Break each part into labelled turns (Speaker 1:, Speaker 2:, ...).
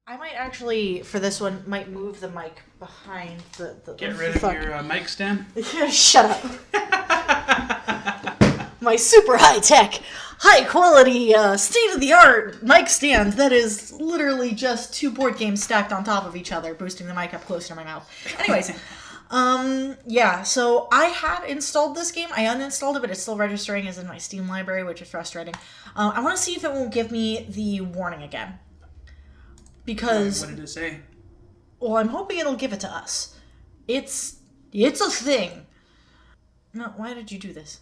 Speaker 1: I might actually, for this one, might move the mic behind the
Speaker 2: Get rid of your mic stand.
Speaker 1: Shut up. My super high-tech, high-quality, state-of-the-art mic stand that is literally just 2 board games stacked on top of each other, boosting the mic up closer to my mouth. Anyways, yeah, so I had installed this game. I uninstalled it, but it's still registering as in my Steam library, which is frustrating. I want to see if it won't give me the warning again. Because...
Speaker 2: What did it say?
Speaker 1: Well, I'm hoping it'll give it to us. It's a thing. No, why did you do this?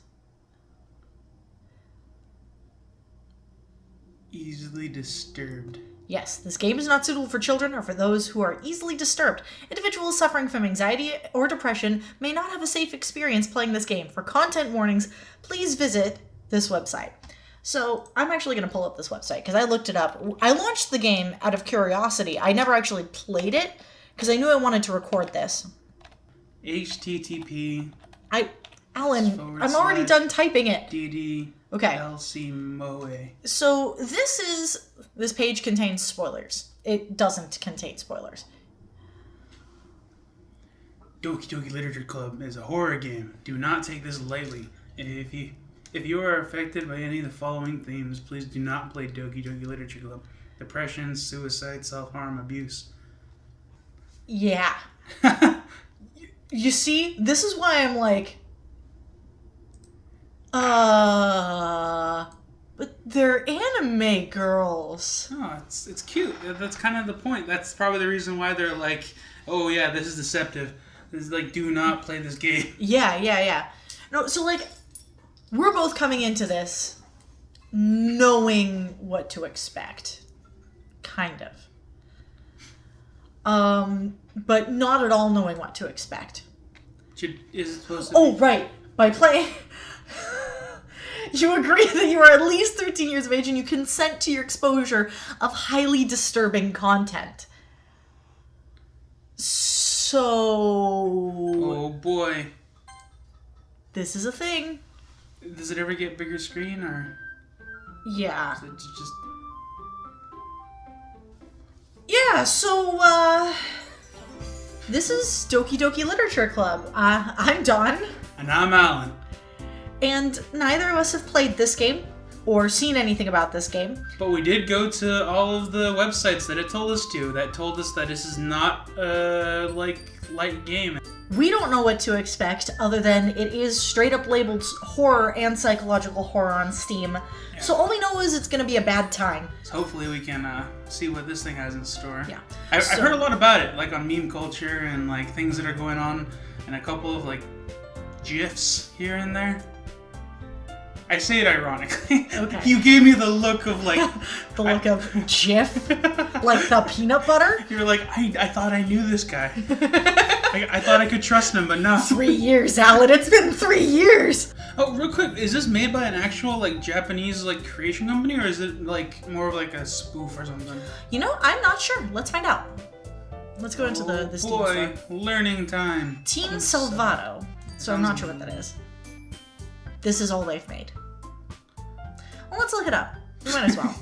Speaker 2: Easily disturbed.
Speaker 1: Yes, this game is not suitable for children or for those who are easily disturbed. Individuals suffering from anxiety or depression may not have a safe experience playing this game. For content warnings, please visit this website. So, I'm actually going to pull up this website because I looked it up. I launched the game out of curiosity. I never actually played it because I knew I wanted to record this.
Speaker 2: HTTP.
Speaker 1: Alan, I'm already done typing it.
Speaker 2: DD.
Speaker 1: Okay.
Speaker 2: LC Moe.
Speaker 1: So this page contains spoilers. It doesn't contain spoilers.
Speaker 2: Doki Doki Literature Club is a horror game. Do not take this lightly. If you are affected by any of the following themes, please do not play Doki Doki Literature Club. Depression, suicide, self-harm, abuse.
Speaker 1: Yeah. You see, this is why I'm like, but they're anime girls.
Speaker 2: Oh, it's cute. That's kind of the point. That's probably the reason why they're like, oh yeah, this is deceptive. This is like, do not play this game.
Speaker 1: Yeah. No, so like, we're both coming into this knowing what to expect. Kind of. But not at all knowing what to expect.
Speaker 2: Is it supposed to
Speaker 1: Oh, right. By playing... You agree that you are at least 13 years of age and you consent to your exposure of highly disturbing content. So...
Speaker 2: Oh, boy.
Speaker 1: This is a thing.
Speaker 2: Does it ever get bigger screen, or...
Speaker 1: Yeah.
Speaker 2: Is it just...
Speaker 1: Yeah, so, this is Doki Doki Literature Club. I'm Dawn.
Speaker 2: And I'm Alan.
Speaker 1: And neither of us have played this game or seen anything about this game.
Speaker 2: But we did go to all of the websites that it told us to, that told us that this is not a, light game.
Speaker 1: We don't know what to expect other than it is straight up labeled horror and psychological horror on Steam. Yeah. So all we know is it's going to be a bad time.
Speaker 2: So hopefully we can see what this thing has in store.
Speaker 1: Yeah.
Speaker 2: I've heard a lot about it, like on meme culture and like things that are going on, and a couple of like GIFs here and there. I say it ironically.
Speaker 1: Okay.
Speaker 2: You gave me the look of like...
Speaker 1: the look of GIF? Like the peanut butter?
Speaker 2: You're like, I thought I knew this guy. I thought I could trust him, but no.
Speaker 1: 3 years, Alan. It's been 3 years!
Speaker 2: Oh, real quick, is this made by an actual like Japanese like creation company, or is it like more of like a spoof or something?
Speaker 1: You know, I'm not sure. Let's find out. Let's go into the Steam store.
Speaker 2: Boy, learning time.
Speaker 1: Team Salvato. So I'm not sure what that is. This is all they've made. Well, let's look it up. We might as well.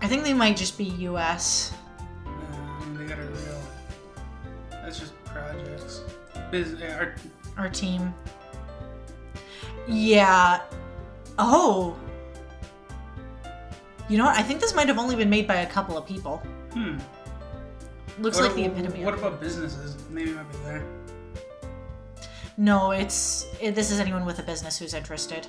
Speaker 1: I think they might just be US.
Speaker 2: They got a real... That's just projects.
Speaker 1: Our team. Yeah. Oh. You know what? I think this might have only been made by a couple of people. Looks like the epitome.
Speaker 2: What about businesses? Maybe it might be there.
Speaker 1: No, this is anyone with a business who's interested.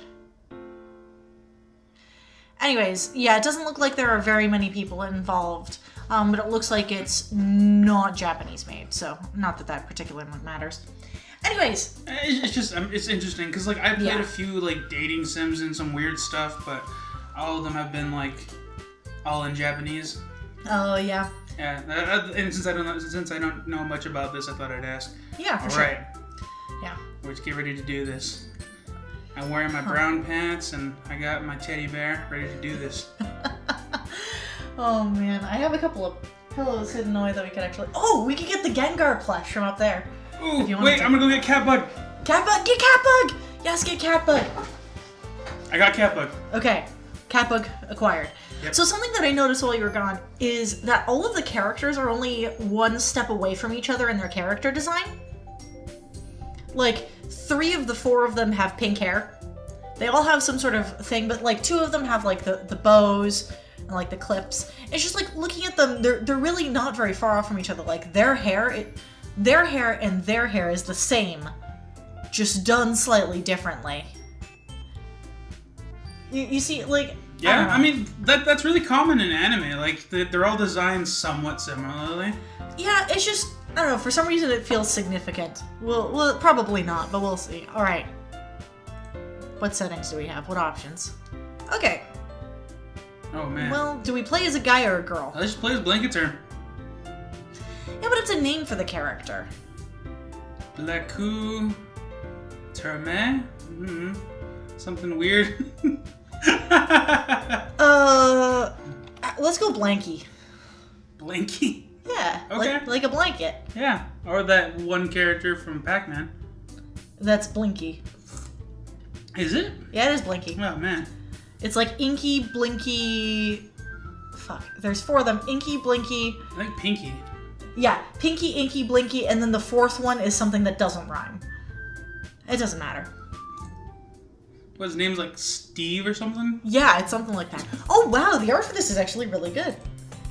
Speaker 1: Anyways, yeah, it doesn't look like there are very many people involved, but it looks like it's not Japanese made, so not that particular one matters. Anyways.
Speaker 2: It's just, it's interesting, because like I played a few like dating sims and some weird stuff, but all of them have been like all in Japanese.
Speaker 1: Oh, yeah.
Speaker 2: Yeah, and since I don't know much about this, I thought I'd ask.
Speaker 1: Yeah, for sure.
Speaker 2: All right.
Speaker 1: Yeah.
Speaker 2: Let's get ready to do this. I'm wearing my brown pants, and I got my teddy bear ready to do this.
Speaker 1: Oh, man. I have a couple of pillows hidden away that we could actually... Oh, we could get the Gengar plush from up there.
Speaker 2: Ooh, wait, I'm gonna go get Cat Bug.
Speaker 1: Catbug! Get Catbug! Yes, get Catbug!
Speaker 2: I got Catbug.
Speaker 1: Okay, Catbug acquired.
Speaker 2: Yep.
Speaker 1: So something that I noticed while you were gone is that all of the characters are only one step away from each other in their character design. Like, 3 of the 4 of them have pink hair. They all have some sort of thing, but like 2 of them have like the bows and like the clips. It's just like looking at them, they're really not very far off from each other. Like their hair and their hair is the same, just done slightly differently. You see, like...
Speaker 2: Yeah, I mean, that's really common in anime. Like, they're all designed somewhat similarly.
Speaker 1: Yeah, it's just, I don't know, for some reason it feels significant. Well, probably not, but we'll see. Alright. What settings do we have? What options? Okay.
Speaker 2: Oh, man.
Speaker 1: Well, do we play as a guy or a girl?
Speaker 2: Let's just play as Blanket Term.
Speaker 1: Yeah, but it's a name for the character.
Speaker 2: Blaku... Terme? Mm-hmm. Something weird.
Speaker 1: Let's go Blanky.
Speaker 2: Blanky?
Speaker 1: Yeah.
Speaker 2: Okay.
Speaker 1: Like a blanket.
Speaker 2: Yeah. Or that one character from Pac-Man.
Speaker 1: That's Blinky.
Speaker 2: Is it?
Speaker 1: Yeah, it is Blinky.
Speaker 2: Oh, man.
Speaker 1: It's like Inky, Blinky... Fuck. There's 4 of them. Inky, Blinky...
Speaker 2: I think Pinky.
Speaker 1: Yeah. Pinky, Inky, Blinky, and then the 4th one is something that doesn't rhyme. It doesn't matter.
Speaker 2: What, his name's like Steve or something?
Speaker 1: Yeah, it's something like that. Oh, wow, the art for this is actually really good.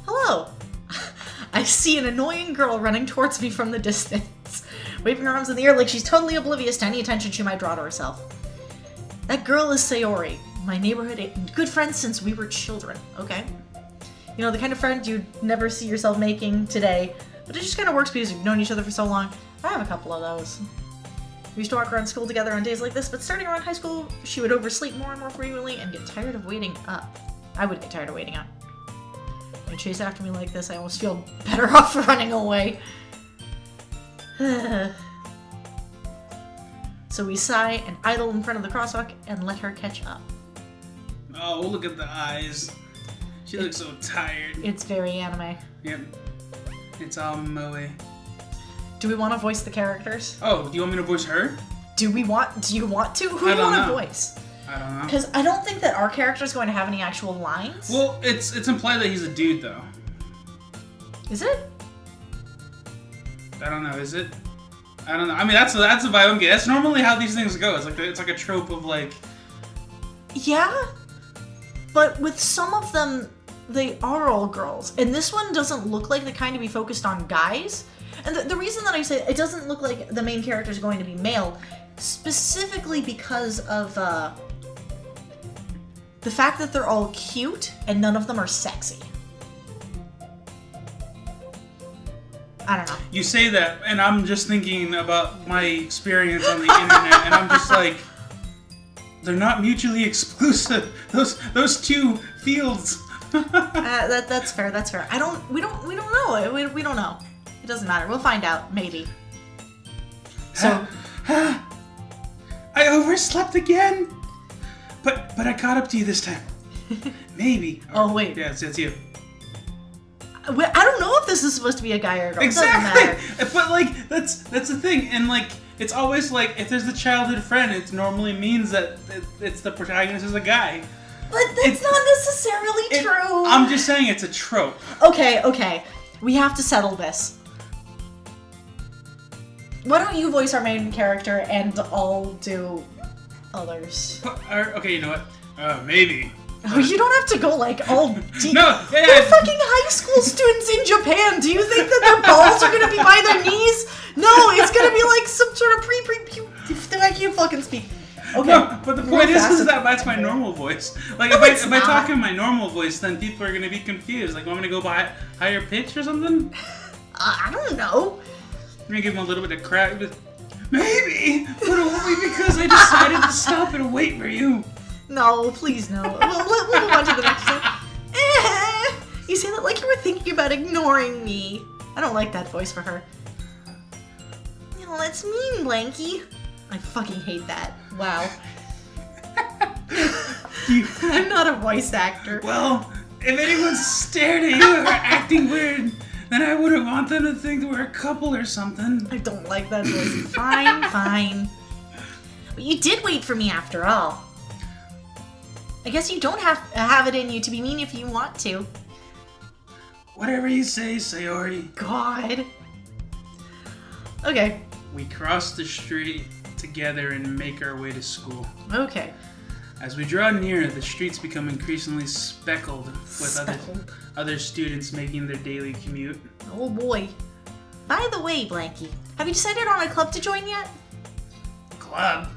Speaker 1: Hello. I see an annoying girl running towards me from the distance, waving her arms in the air like she's totally oblivious to any attention she might draw to herself. That girl is Sayori, my neighborhood and good friend since we were children. Okay. You know, the kind of friend you'd never see yourself making today, but it just kind of works because you've known each other for so long. I have a couple of those. We used to walk around school together on days like this, but starting around high school, she would oversleep more and more frequently and get tired of waiting up. I would get tired of waiting up. When you chase after me like this, I almost feel better off running away. So we sigh and idle in front of the crosswalk and let her catch up.
Speaker 2: Oh, look at the eyes. She looks so tired.
Speaker 1: It's very anime.
Speaker 2: Yep. It's all moe.
Speaker 1: Do we want to voice the characters?
Speaker 2: Oh, do you want me to voice her?
Speaker 1: Do you want to? Who do you want to voice?
Speaker 2: I don't know.
Speaker 1: Because I don't think that our character is going to have any actual lines.
Speaker 2: Well, it's implied that he's a dude, though.
Speaker 1: Is it?
Speaker 2: I don't know. Is it? I don't know. I mean, that's the vibe I'm getting. That's normally how these things go. It's like a trope of like.
Speaker 1: Yeah, but with some of them, they are all girls, and this one doesn't look like the kind to be focused on guys. And the reason that I say it doesn't look like the main character is going to be male, specifically because of the fact that they're all cute and none of them are sexy. I don't know.
Speaker 2: You say that, and I'm just thinking about my experience on the internet, and I'm just like, they're not mutually exclusive. Those two fields.
Speaker 1: That's fair. That's fair. We don't know. We don't know. It doesn't matter. We'll find out, maybe. So,
Speaker 2: I overslept again. But I caught up to you this time. Maybe.
Speaker 1: Oh wait.
Speaker 2: Yeah, it's you.
Speaker 1: I don't know if this is supposed to be a guy or a girl.
Speaker 2: Exactly.
Speaker 1: It doesn't matter.
Speaker 2: But like that's the thing, and like it's always like if there's the childhood friend, it normally means that it's the protagonist is a guy.
Speaker 1: But that's not necessarily true.
Speaker 2: I'm just saying it's a trope.
Speaker 1: Okay. We have to settle this. Why don't you voice our main character and I'll do others?
Speaker 2: Okay, you know what? Maybe.
Speaker 1: Oh, you don't have to go like all deep.
Speaker 2: No, yeah,
Speaker 1: They're fucking high school students in Japan. Do you think that their balls are gonna be by their knees? No, it's gonna be like some sort of I can't fucking speak. Okay.
Speaker 2: No, but the point is that that's my normal voice. Like
Speaker 1: No,
Speaker 2: if I talk in my normal voice, then people are gonna be confused. Like, want me to go by higher pitch or something?
Speaker 1: I don't know.
Speaker 2: I'm gonna give them a little bit of crack. Maybe, but only because I decided to stop and wait for you.
Speaker 1: No, please no. We'll move on to the next one. You say that like you were thinking about ignoring me. I don't like that voice for her. No, that's mean, Blanky. I fucking hate that. Wow. I'm not a voice actor.
Speaker 2: Well, if anyone's stared at you or acting weird, then I wouldn't want them to think that we're a couple or something.
Speaker 1: I don't like that voice. Fine. But you did wait for me after all. I guess you don't have it in you to be mean if you want to.
Speaker 2: Whatever you say, Sayori.
Speaker 1: God. Okay.
Speaker 2: We cross the street together and make our way to school.
Speaker 1: Okay.
Speaker 2: As we draw near, the streets become increasingly speckled with other students making their daily commute.
Speaker 1: Oh boy. By the way, Blanky, have you decided on a club to join yet?
Speaker 2: Club?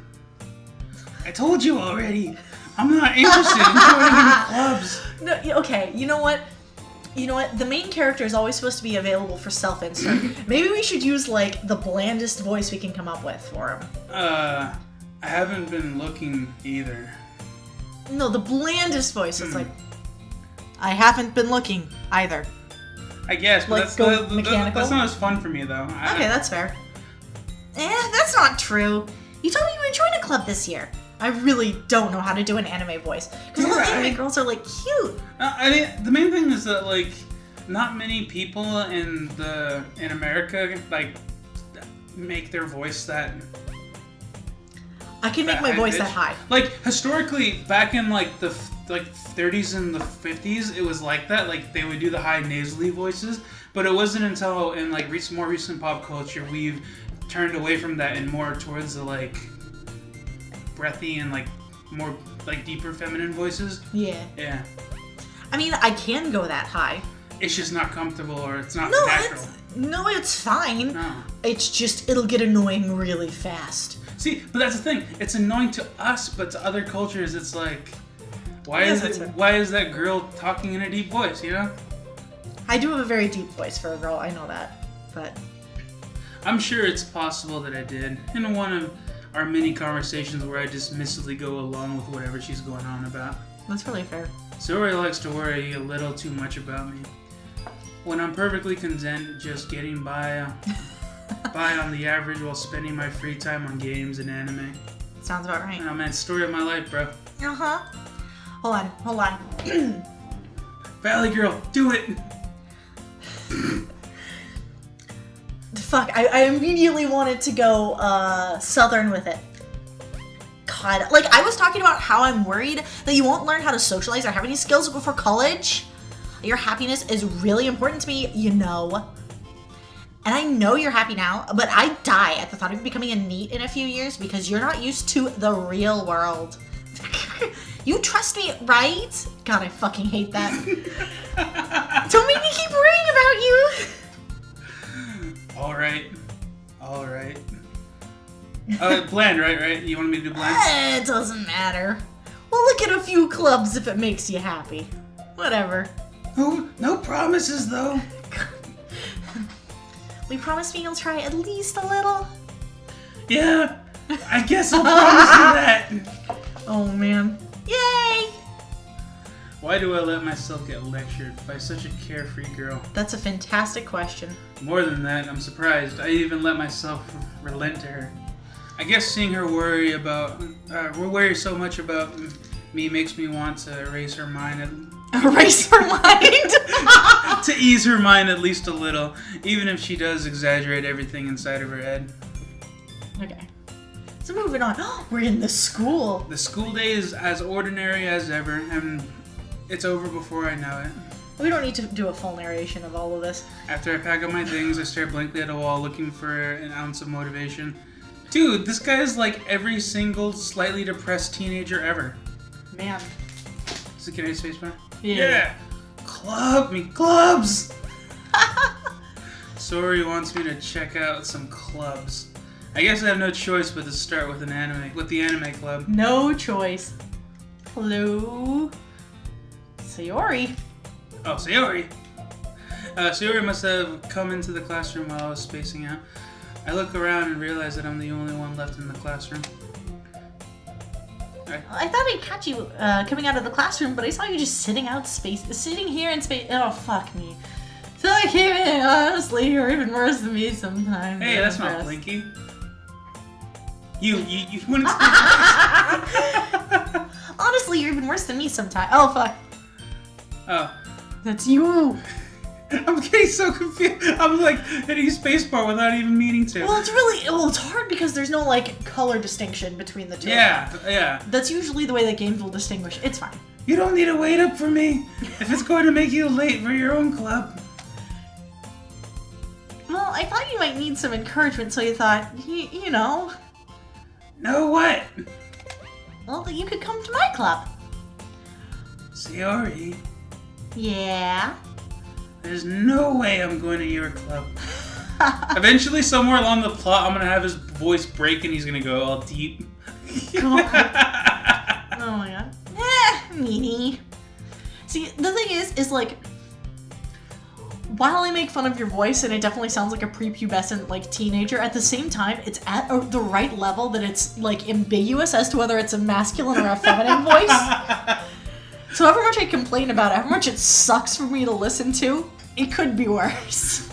Speaker 2: I told you already. I'm not interested in joining any clubs.
Speaker 1: No, okay, you know what? The main character is always supposed to be available for self-insert. Maybe we should use, like, the blandest voice we can come up with for him.
Speaker 2: I haven't been looking either.
Speaker 1: No, the blandest voice. It's like, I haven't been looking either.
Speaker 2: I guess, but
Speaker 1: Like,
Speaker 2: that's not as fun for me, though.
Speaker 1: Okay, that's fair. That's not true. You told me you would join a club this year. I really don't know how to do an anime voice. Because all the anime girls are, like, cute.
Speaker 2: I mean, the main thing is that, like, not many people in America, like, make their voice that...
Speaker 1: I can make my voice that high.
Speaker 2: Like, historically, back in, like, the 30s and the 50s, it was like that. Like, they would do the high nasally voices. But it wasn't until, in, like, more recent pop culture, we've turned away from that and more towards the, like, breathy and, like, more, like, deeper feminine voices.
Speaker 1: Yeah.
Speaker 2: Yeah.
Speaker 1: I mean, I can go that high.
Speaker 2: It's just not comfortable or it's not
Speaker 1: No,
Speaker 2: natural.
Speaker 1: it's fine.
Speaker 2: No.
Speaker 1: It's just, it'll get annoying really fast.
Speaker 2: See, but that's the thing. It's annoying to us, but to other cultures, it's like, why is that girl talking in a deep voice, you know?
Speaker 1: I do have a very deep voice for a girl, I know that, but...
Speaker 2: I'm sure it's possible that I did in one of our many conversations where I dismissively go along with whatever she's going on about.
Speaker 1: That's really fair.
Speaker 2: Sayori likes to worry a little too much about me. When I'm perfectly content just getting by on the average while spending my free time on games and anime.
Speaker 1: Sounds about right.
Speaker 2: Oh man, story of my life, bro.
Speaker 1: Uh-huh. Hold on.
Speaker 2: Valley Girl, do it!
Speaker 1: Fuck, I immediately wanted to go Southern with it. God, like, I was talking about how I'm worried that you won't learn how to socialize or have any skills before college. Your happiness is really important to me, you know. And I know you're happy now, but I die at the thought of becoming a NEET in a few years because you're not used to the real world. You trust me, right? God, I fucking hate that. Don't make me keep worrying about you.
Speaker 2: All right. Bland, right? You want me to do bland?
Speaker 1: It doesn't matter. We'll look at a few clubs if it makes you happy. Whatever.
Speaker 2: Oh, no promises, though.
Speaker 1: We promise me you'll try at least a little?
Speaker 2: Yeah, I guess I'll promise you that.
Speaker 1: Oh, man. Yay!
Speaker 2: Why do I let myself get lectured by such a carefree girl?
Speaker 1: That's a fantastic question.
Speaker 2: More than that, I'm surprised I even let myself relent to her. I guess seeing her worry so much about me makes me want to erase her mind.
Speaker 1: Erase her mind?
Speaker 2: To ease her mind at least a little, even if she does exaggerate everything inside of her head.
Speaker 1: Okay. So moving on. We're in the school.
Speaker 2: The school day is as ordinary as ever, and it's over before I know it.
Speaker 1: We don't need to do a full narration of all of this.
Speaker 2: After I pack up my things, I stare blankly at a wall looking for an ounce of motivation. Dude, this guy is like every single slightly depressed teenager ever.
Speaker 1: Man.
Speaker 2: Is it Canadian spacebar?
Speaker 1: Yeah.
Speaker 2: Clubs! Sayori wants me to check out some clubs. I guess I have no choice but to start with the anime club.
Speaker 1: No choice. Hello? Sayori.
Speaker 2: Oh, Sayori! Sayori must have come into the classroom while I was spacing out. I look around and realize that I'm the only one left in the classroom.
Speaker 1: I thought I'd catch you coming out of the classroom, but I saw you just sitting here in space. Oh, fuck me. So I came in, honestly, you're even worse than me sometimes.
Speaker 2: Hey, that's not Blinky. You wouldn't
Speaker 1: Honestly, you're even worse than me sometimes. Oh, fuck.
Speaker 2: Oh.
Speaker 1: That's you.
Speaker 2: I'm getting so confused. I'm like hitting spacebar without even meaning to.
Speaker 1: Well, it's hard because there's no like color distinction between the two.
Speaker 2: Yeah.
Speaker 1: That's usually the way that games will distinguish. It's fine.
Speaker 2: You don't need to wait up for me if it's going to make you late for your own club.
Speaker 1: Well, I thought you might need some encouragement, so you thought, you know.
Speaker 2: Know what?
Speaker 1: Well, you could come to my club.
Speaker 2: Sayori,
Speaker 1: Yeah?
Speaker 2: there's no way I'm going to your club. Eventually, somewhere along the plot, I'm going to have his voice break and he's going to go all deep.
Speaker 1: God. Oh my god. Meanie. See, the thing is like, while I make fun of your voice and it definitely sounds like a prepubescent like teenager, at the same time it's at the right level that it's like ambiguous as to whether it's a masculine or a feminine voice. So however much I complain about it, however much it sucks for me to listen to, it could be worse.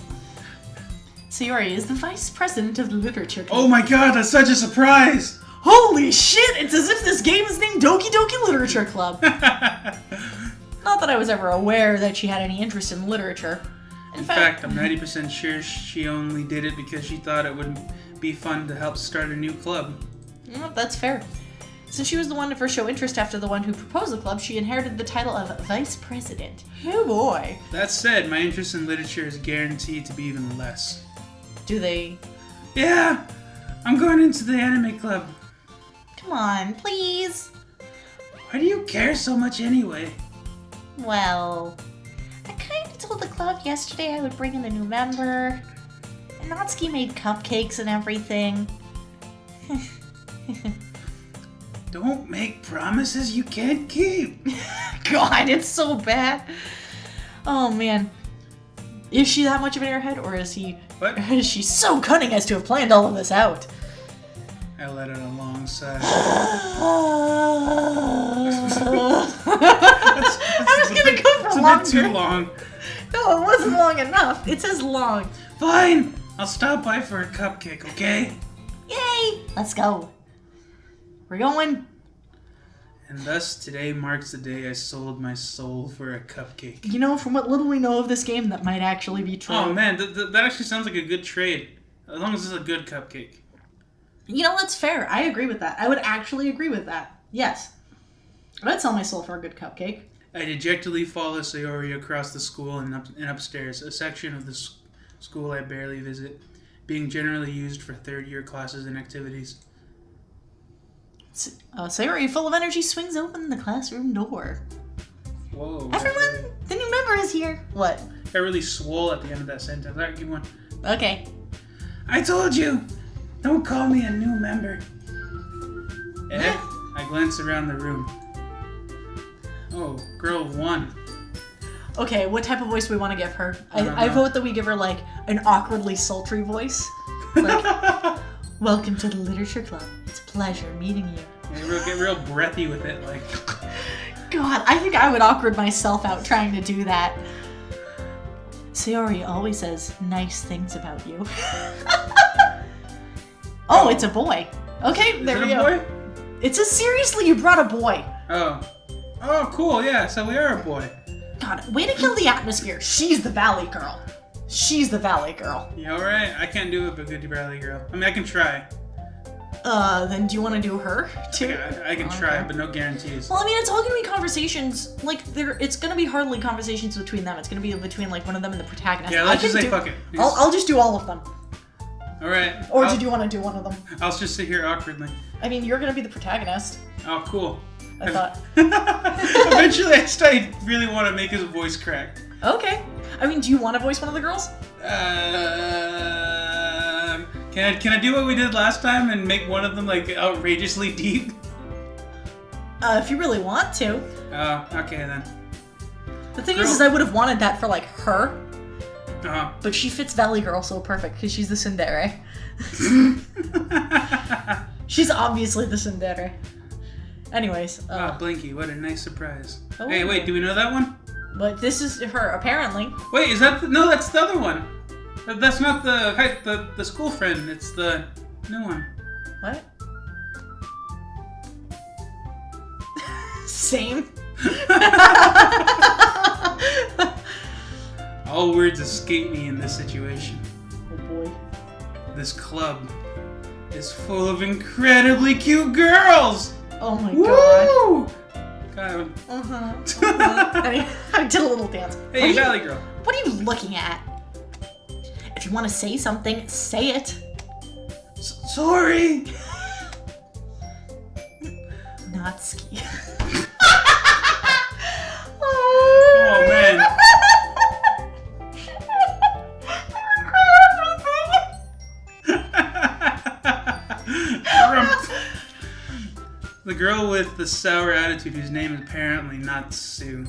Speaker 1: Sayori is the vice president of the literature club.
Speaker 2: Oh my god, that's such a surprise!
Speaker 1: Holy shit! It's as if this game is named Doki Doki Literature Club. Not that I was ever aware that she had any interest in literature.
Speaker 2: In fact, I'm 90% sure she only did it because she thought it would be fun to help start a new club.
Speaker 1: Well, that's fair. Since she was the one to first show interest after the one who proposed the club, she inherited the title of vice president. Oh boy.
Speaker 2: That said, my interest in literature is guaranteed to be even less.
Speaker 1: Do they?
Speaker 2: Yeah! I'm going into the anime club.
Speaker 1: Come on, please.
Speaker 2: Why do you care so much anyway?
Speaker 1: Well, I kind of told the club yesterday I would bring in a new member. And Natsuki made cupcakes and everything.
Speaker 2: Don't make promises you can't keep.
Speaker 1: God, it's so bad. Oh man. Is she that much of an airhead, or is she so cunning as to have planned all of this out?
Speaker 2: I let out a long sigh.
Speaker 1: I was gonna go for
Speaker 2: It's a
Speaker 1: longer.
Speaker 2: bit too long.
Speaker 1: No, it wasn't long enough. It says long.
Speaker 2: Fine! I'll stop by for a cupcake, okay?
Speaker 1: Yay! Let's go. We're going.
Speaker 2: And thus, today marks the day I sold my soul for a cupcake.
Speaker 1: You know, from what little we know of this game, that might actually be true.
Speaker 2: Oh man, that actually sounds like a good trade. As long as it's a good cupcake.
Speaker 1: You know, that's fair. I agree with that. I would actually agree with that. Yes. I'd sell my soul for a good cupcake.
Speaker 2: I dejectedly follow Sayori across the school and upstairs, a section of the school I barely visit, being generally used for third-year classes and activities.
Speaker 1: Sayori, full of energy, swings open the classroom door.
Speaker 2: Whoa.
Speaker 1: Everyone, the new member is here. What?
Speaker 2: I really swole at the end of that sentence. Alright, keep going.
Speaker 1: Okay.
Speaker 2: I told you! Don't call me a new member. I glance around the room. Oh, girl 1.
Speaker 1: Okay, what type of voice do we want to give her?
Speaker 2: I don't
Speaker 1: I
Speaker 2: know.
Speaker 1: vote that we give her, like, an awkwardly sultry voice. Like, welcome to the Literature Club. It's a pleasure meeting you.
Speaker 2: Yeah, get real breathy with it, like.
Speaker 1: God, I think I would awkward myself out trying to do that. Sayori always says nice things about you. Oh, it's a boy. Okay, there we go.
Speaker 2: Is it a boy?
Speaker 1: It says, seriously, you brought a boy.
Speaker 2: Oh. Oh, cool, yeah, so we are a boy.
Speaker 1: God, way to kill the atmosphere. She's the Valley Girl. She's the Valley Girl.
Speaker 2: You alright? I can't do it, but good Bradley girl. I mean, I can try.
Speaker 1: Then do you want to do her, too?
Speaker 2: Yeah, I can try, but no guarantees.
Speaker 1: Well, I mean, it's all gonna be conversations, like, it's gonna be hardly conversations between them. It's gonna be between, like, one of them and the protagonist.
Speaker 2: Yeah, let's just say fuck it.
Speaker 1: I'll just do all of them.
Speaker 2: Alright.
Speaker 1: Or did you want to do one of them?
Speaker 2: I'll just sit here awkwardly.
Speaker 1: I mean, you're gonna be the protagonist.
Speaker 2: Oh, cool.
Speaker 1: I thought.
Speaker 2: Eventually, I really want to make his voice crack.
Speaker 1: Okay. I mean, do you want to voice one of the girls?
Speaker 2: Can I do what we did last time and make one of them like outrageously deep?
Speaker 1: If you really want to.
Speaker 2: Oh, okay then.
Speaker 1: The thing is I would have wanted that for, like, her.
Speaker 2: Uh-huh.
Speaker 1: But she fits Valley Girl so perfect because she's the tsundere. She's obviously the tsundere. Anyways.
Speaker 2: Blinky, what a nice surprise.
Speaker 1: Oh,
Speaker 2: Hey, wait, do we know that one?
Speaker 1: But this is her, apparently.
Speaker 2: Wait, is that no? That's the other one. That's not the school friend. It's the new one.
Speaker 1: What? Same.
Speaker 2: All words escape me in this situation.
Speaker 1: Oh boy.
Speaker 2: This club is full of incredibly cute girls!
Speaker 1: Oh my
Speaker 2: Woo! God.
Speaker 1: I did a little dance.
Speaker 2: Hey, Valley Girl.
Speaker 1: What are you looking at? If you want to say something, say it.
Speaker 2: Sorry!
Speaker 1: Natsuki.
Speaker 2: Oh, man. The girl with the sour attitude, whose name is apparently Natsu.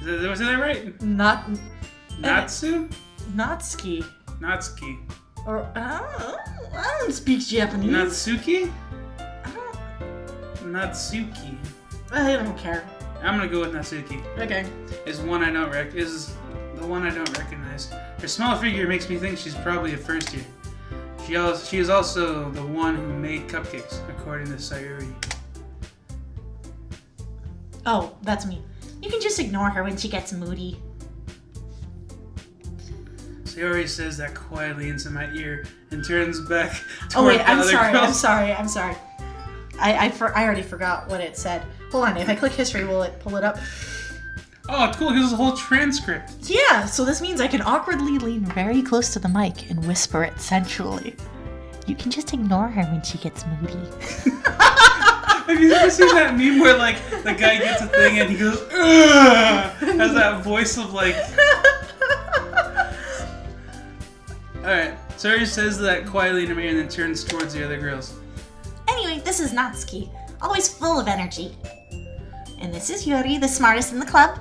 Speaker 2: Was that right? Natsu?
Speaker 1: Natsuki.
Speaker 2: Natsuki.
Speaker 1: Or I don't speak Japanese.
Speaker 2: Natsuki?
Speaker 1: I
Speaker 2: Natsuki.
Speaker 1: don't care.
Speaker 2: I'm gonna go with Natsuki.
Speaker 1: Okay.
Speaker 2: Is the one I don't recognize. Her small figure makes me think she's probably a first year. She is also the one who made cupcakes, according to Sayuri.
Speaker 1: Oh, that's me. You can just ignore her when she gets moody.
Speaker 2: Sayuri says that quietly into my ear and turns back toward
Speaker 1: Oh wait,
Speaker 2: the
Speaker 1: I'm
Speaker 2: other
Speaker 1: sorry.
Speaker 2: girls.
Speaker 1: I'm sorry. I already forgot what it said. Hold on. If I click history, will it pull it up?
Speaker 2: Oh, cool. Here's a whole transcript.
Speaker 1: Yeah. So this means I can awkwardly lean very close to the mic and whisper it sensually. You can just ignore her when she gets moody.
Speaker 2: Have you ever seen that meme where, like, the guy gets a thing and he goes, ugh, has that voice of, like... Alright, Sayuri says that quietly to me and then turns towards the other girls.
Speaker 1: Anyway, this is Natsuki, always full of energy. And this is Yuri, the smartest in the club.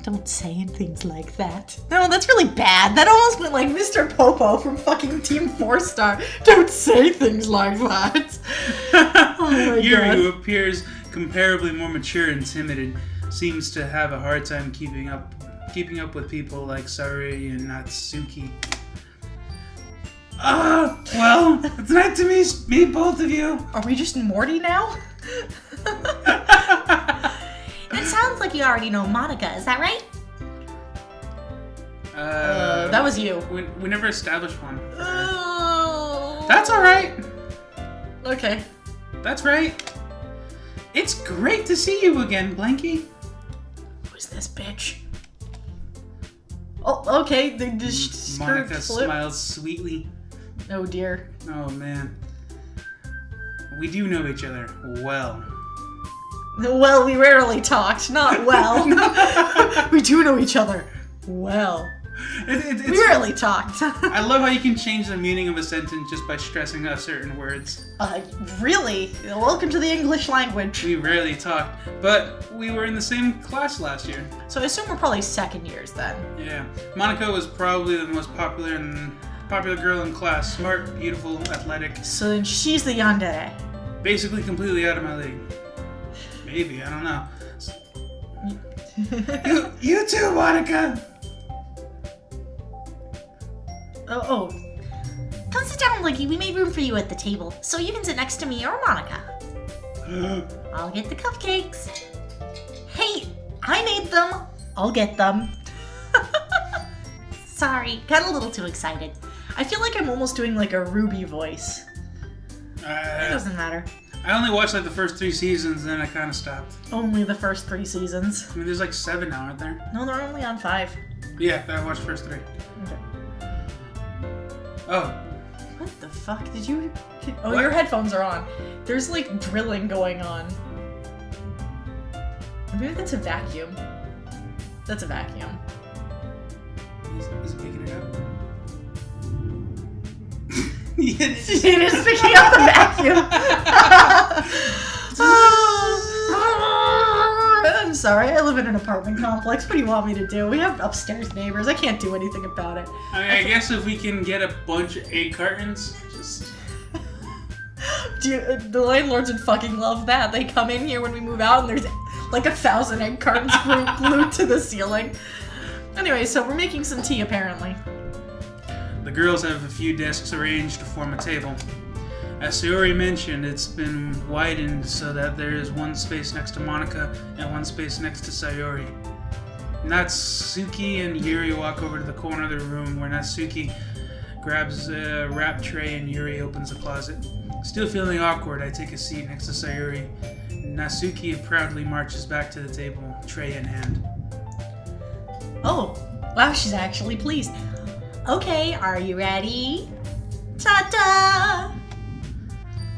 Speaker 1: Don't say things like that. No, that's really bad. That almost went like Mr. Popo from fucking Team 4-Star. Don't say things like that. Oh my
Speaker 2: Yuri,
Speaker 1: god.
Speaker 2: who appears comparably more mature and timid, seems to have a hard time keeping up with people like Sayuri and Natsuki. Well, it's nice to meet both of you.
Speaker 1: Are we just Morty now? It sounds like you already know Monica, is that right? That was you.
Speaker 2: We never established one.
Speaker 1: Oh.
Speaker 2: That's alright.
Speaker 1: Okay.
Speaker 2: That's right. It's great to see you again, Blanky.
Speaker 1: Who's this bitch? Oh, okay. They just
Speaker 2: Monica smiles sweetly.
Speaker 1: Oh dear.
Speaker 2: Oh man. We do know each other well.
Speaker 1: Well, we rarely talked. Not well. We do know each other well.
Speaker 2: It's,
Speaker 1: We rarely talked.
Speaker 2: I love how you can change the meaning of a sentence just by stressing out certain words.
Speaker 1: Really? Welcome to the English language.
Speaker 2: We rarely talked, but we were in the same class last year.
Speaker 1: So I assume we're probably second years then.
Speaker 2: Yeah. Monica was probably the most popular girl in class. Smart, beautiful, athletic.
Speaker 1: So then she's the yandere.
Speaker 2: Basically completely out of my league. Maybe, I don't know. You too, Monica!
Speaker 1: Oh. Come sit down, Blinky. We made room for you at the table, so you can sit next to me or Monica. I'll get the cupcakes. Hey, I made them. I'll get them. Sorry, got a little too excited. I feel like I'm almost doing like a Ruby voice. It doesn't matter.
Speaker 2: I only watched like the first 3 seasons, and then I kind of stopped.
Speaker 1: Only the first 3 seasons.
Speaker 2: I mean, there's like 7 now, aren't there?
Speaker 1: No, they're only on 5.
Speaker 2: Yeah, I watched the first 3.
Speaker 1: Okay.
Speaker 2: Oh.
Speaker 1: What the fuck? Did you... Oh,
Speaker 2: What?
Speaker 1: your headphones are on. There's like drilling going on. Maybe that's a vacuum. That's a vacuum.
Speaker 2: Is it picking it up?
Speaker 1: It is picking up the vacuum. I'm sorry, I live in an apartment complex. What do you want me to do? We have upstairs neighbors. I can't do anything about it.
Speaker 2: I guess if we can get a bunch of egg cartons, just...
Speaker 1: Dude, the landlords would fucking love that. They come in here when we move out and there's like 1,000 egg cartons glued to the ceiling. Anyway, so we're making some tea apparently.
Speaker 2: The girls have a few desks arranged to form a table. As Sayuri mentioned, it's been widened so that there is one space next to Monica and one space next to Sayuri. Natsuki and Yuri walk over to the corner of the room where Natsuki grabs a wrap tray and Yuri opens the closet. Still feeling awkward, I take a seat next to Sayuri. Natsuki proudly marches back to the table, tray in hand.
Speaker 1: Oh, wow, she's actually pleased. Okay, are you ready? Ta-da!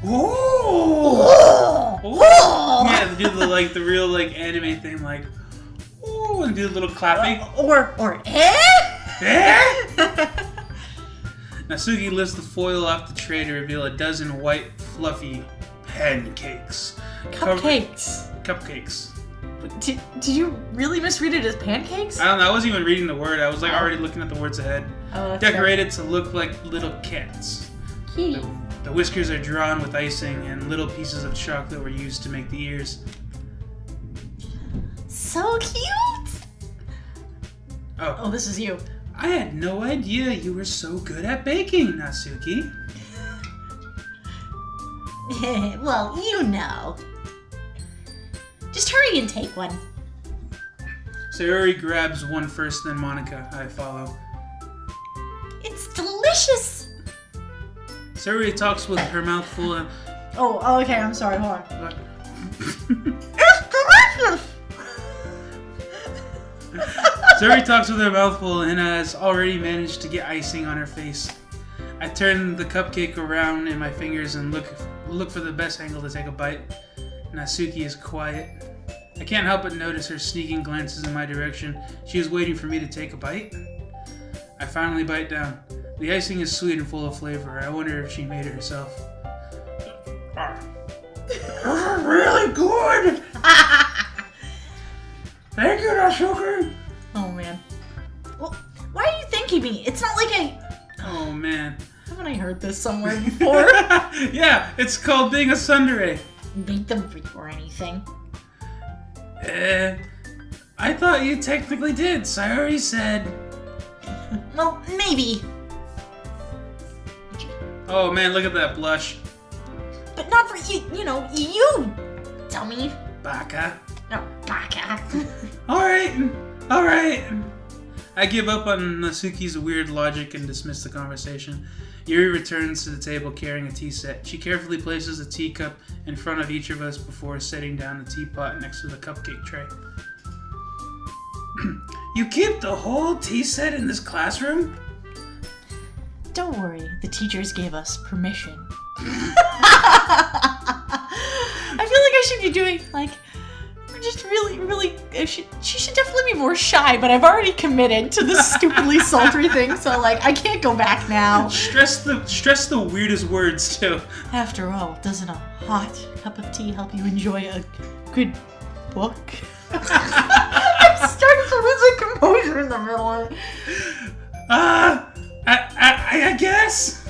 Speaker 2: Oh! Oh! Yeah, do the real anime thing, ooh, and do a little clapping.
Speaker 1: Or eh?
Speaker 2: Natsuki lifts the foil off the tray to reveal a dozen white, fluffy pancakes. Cupcakes.
Speaker 1: Did you really misread it as pancakes?
Speaker 2: I don't know. I wasn't even reading the word. I was already looking at the words ahead.
Speaker 1: Oh,
Speaker 2: Decorated to look like little cats.
Speaker 1: Cute.
Speaker 2: The whiskers are drawn with icing, and little pieces of chocolate were used to make the ears.
Speaker 1: So cute! Oh, this is you.
Speaker 2: I had no idea you were so good at baking, Natsuki.
Speaker 1: Well, you know. Just hurry and take one.
Speaker 2: Sayuri grabs one first, then Monica. I follow.
Speaker 1: It's delicious!
Speaker 2: Sayuri talks with her mouth full and...
Speaker 1: Oh, okay, I'm sorry, hold on.
Speaker 2: It's delicious! Sayuri talks with her mouth full and has already managed to get icing on her face. I turn the cupcake around in my fingers and look for the best angle to take a bite. Natsuki is quiet. I can't help but notice her sneaking glances in my direction. She is waiting for me to take a bite. I finally bite down. The icing is sweet and full of flavor. I wonder if she made it herself. Really good! Thank you, Natsuki!
Speaker 1: Oh, man. Well, why are you thanking me? It's not like
Speaker 2: Oh, man.
Speaker 1: Haven't I heard this somewhere before?
Speaker 2: Yeah, it's called being a tsundere.
Speaker 1: Make them or anything.
Speaker 2: I thought you technically did. Sayuri said...
Speaker 1: Well, maybe.
Speaker 2: Oh man, look at that blush.
Speaker 1: But not for you, you dummy.
Speaker 2: Baka.
Speaker 1: No, baka.
Speaker 2: Alright. I give up on Natsuki's weird logic and dismiss the conversation. Yuri returns to the table carrying a tea set. She carefully places a teacup in front of each of us before setting down the teapot next to the cupcake tray. You keep the whole tea set in this classroom?
Speaker 1: Don't worry, the teachers gave us permission. I feel like I should be doing, just really, she should definitely be more shy, but I've already committed to this stupidly sultry thing, so, I can't go back now.
Speaker 2: Stress the weirdest words, too.
Speaker 1: After all, doesn't a hot cup of tea help you enjoy a good book? I'm starting to lose my composure in the middle of it.
Speaker 2: I guess.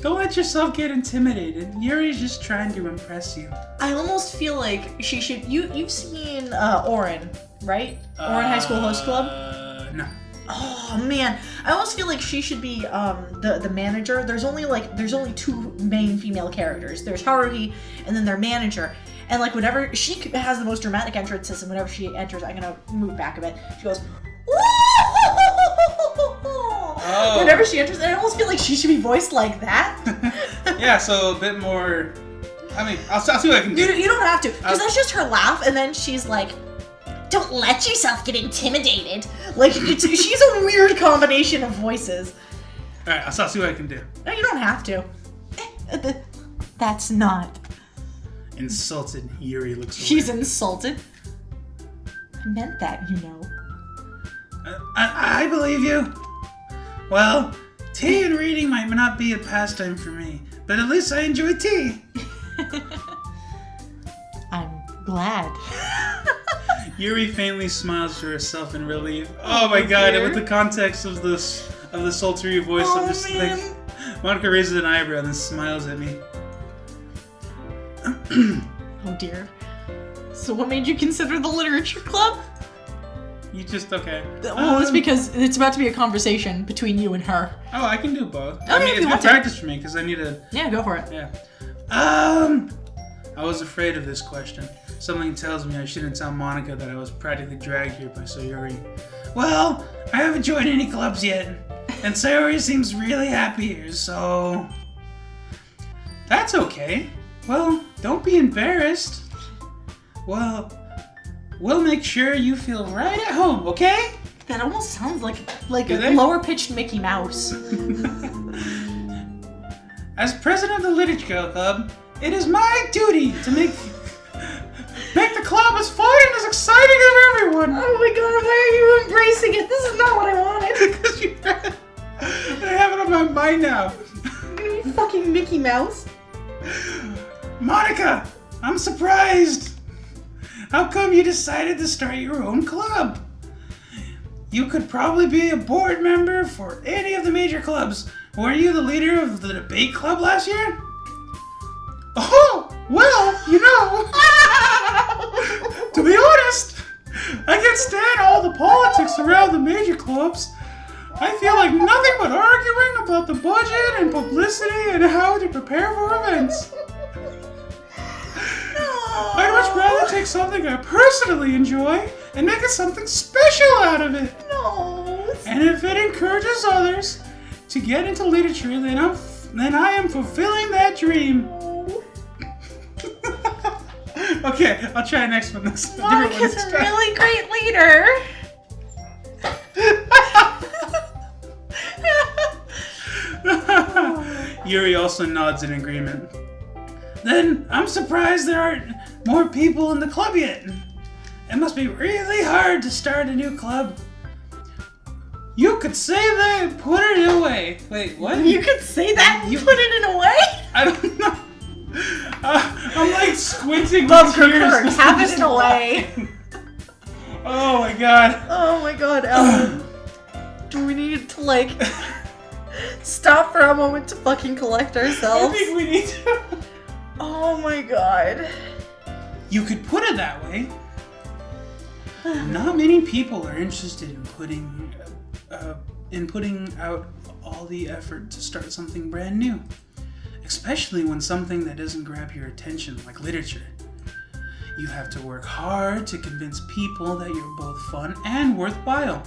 Speaker 2: Don't let yourself get intimidated. Yuri's just trying to impress you.
Speaker 1: I almost feel like she should. You've seen Orin, right? Orin High School Host Club.
Speaker 2: No.
Speaker 1: Oh man, I almost feel like she should be the manager. There's only two main female characters. There's Haruhi, and then their manager. And whenever she has the most dramatic entrances, and whenever she enters, I'm gonna move back a bit. She goes. Oh. Whenever she enters, and I almost feel like she should be voiced like that.
Speaker 2: Yeah, so a bit more. I mean, I'll see what I can do.
Speaker 1: You don't have to, because that's just her laugh, and then she's like, "Don't let yourself get intimidated." She's a weird combination of voices.
Speaker 2: All right, I'll see what I can do.
Speaker 1: No, you don't have to. That's not.
Speaker 2: Insulted, Yuri looks away.
Speaker 1: She's insulted. I meant that,
Speaker 2: I believe you. Well, tea and reading might not be a pastime for me, but at least I enjoy tea.
Speaker 1: I'm glad.
Speaker 2: Yuri faintly smiles to herself in relief. Oh my god,
Speaker 1: dear.
Speaker 2: with the context of the sultry voice,
Speaker 1: Oh,
Speaker 2: I'm just
Speaker 1: man.
Speaker 2: Monica raises an eyebrow and then smiles at me.
Speaker 1: Oh dear. So what made you consider the literature club?
Speaker 2: You just, okay.
Speaker 1: Well, it's because it's about to be a conversation between you and her.
Speaker 2: Oh, I can do both.
Speaker 1: Okay,
Speaker 2: I mean,
Speaker 1: if
Speaker 2: it's
Speaker 1: you
Speaker 2: good
Speaker 1: want to.
Speaker 2: practice for me, because I need to...
Speaker 1: Yeah, go for it.
Speaker 2: Yeah. I was afraid of this question. Something tells me I shouldn't tell Monica that I was practically dragged here by Sayori. Well, I haven't joined any clubs yet, and Sayori seems really happy here, so... That's okay. Well, don't be embarrassed. Well, we'll make sure you feel right at home, okay?
Speaker 1: That almost sounds like
Speaker 2: Do
Speaker 1: a
Speaker 2: they?
Speaker 1: lower-pitched Mickey Mouse.
Speaker 2: As president of the Literature Club, it is my duty to make the club as fun and as exciting as everyone.
Speaker 1: Oh my god, why are you embracing it? This is not what I wanted.
Speaker 2: Because I have it on my mind now.
Speaker 1: I'm gonna be fucking Mickey Mouse.
Speaker 2: Monica, I'm surprised. How come you decided to start your own club? You could probably be a board member for any of the major clubs. Were you the leader of the debate club last year? Oh, well, you know, to be honest, I can't stand all the politics around the major clubs. I feel like nothing but arguing about the budget and publicity and how to prepare for events. I'd much rather take something I personally enjoy and make it something special out of it.
Speaker 1: No.
Speaker 2: And if it encourages others to get into literature, then I am fulfilling that dream. Okay, I'll try next one.
Speaker 1: Monica's a really great leader.
Speaker 2: Yuri also nods in agreement. Then I'm surprised there aren't more people in the club yet. It must be really hard to start a new club. You could say they put it away. Wait, what?
Speaker 1: You could say that and put it in a way?
Speaker 2: I don't know. I'm like squinting
Speaker 1: Love
Speaker 2: with tears.
Speaker 1: Kirk, have it in a way.
Speaker 2: Oh my god.
Speaker 1: Oh my god, Ellen. Do we need to, like, stop for a moment to fucking collect
Speaker 2: I
Speaker 1: ourselves?
Speaker 2: think we need to.
Speaker 1: Oh my god.
Speaker 2: You could put it that way. Not many people are interested in putting out all the effort to start something brand new. Especially when something that doesn't grab your attention, like literature. You have to work hard to convince people that you're both fun and worthwhile.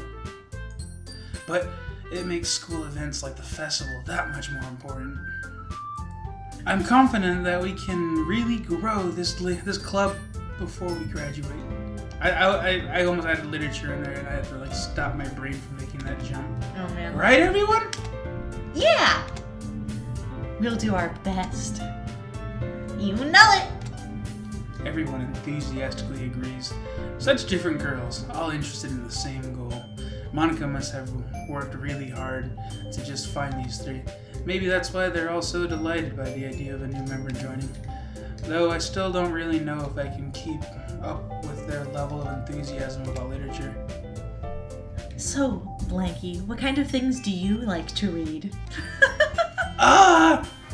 Speaker 2: But it makes school events like the festival that much more important. I'm confident that we can really grow this club before we graduate. I almost added literature in there and I had to like stop my brain from making that jump.
Speaker 1: Oh man.
Speaker 2: Right, everyone?
Speaker 1: Yeah! We'll do our best. You know it!
Speaker 2: Everyone enthusiastically agrees. Such different girls, all interested in the same goal. Monica must have worked really hard to just find these three. Maybe that's why they're all so delighted by the idea of a new member joining. Though I still don't really know if I can keep up with their level of enthusiasm about literature.
Speaker 1: So, Blanky, what kind of things do you like to read?